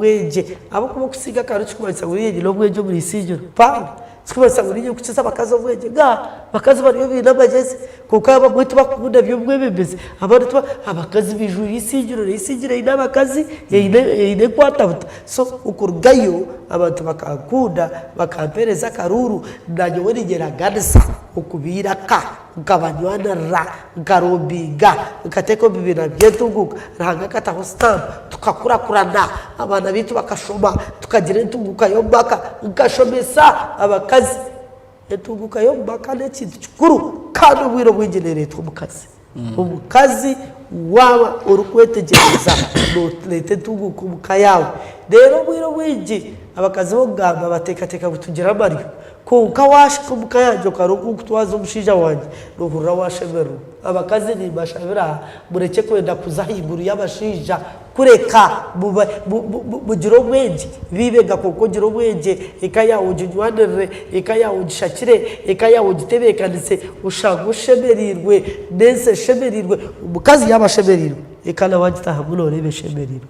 Weje abo kuba kusiga karuci kubanza buriye no bweje muri sijyo pana sikubanza buriye kuciza bakazo bweje bakazi bariyo binabageze kuko aba bwite bakunda byo bwebebeze abantu abakazi bijuru isijiro inabakazi ine kwatabuta so ukurgayo abantu bakakunda bakampereza karuru nanyo werigera ganisa ukubira ka ukabanywana ra ukarobiga ukateko bibina byetunguka ranga kataho stamp tukakurakurana abana bitu bakashoma tukagira intunguka yombaka ukashomesa abakazi intunguka yombaka n'ekintu kikuru kandi ubwiro bw'ingenere tw'umukazi umukazi waba urukwetegereza leta intunguka umukayawe rero ubwiro bw'ingi abakazi bo gamba batekateka butugira mariyo kuka washika umukayanjo karuku kutwaza umushija wanje ruhura washemeru abakazi ni bashabira mureke kwenda kuzahiburu y'abashija kureka bugiro bwenje bibega koko giro bwenje ikaya ujujwanere ikaya ujishakire ikaya ujitebekanise ushagushemeriirwe nese shemerirwe umukazi y'abashemerirwe ikana wajitaha munore beshemerirwe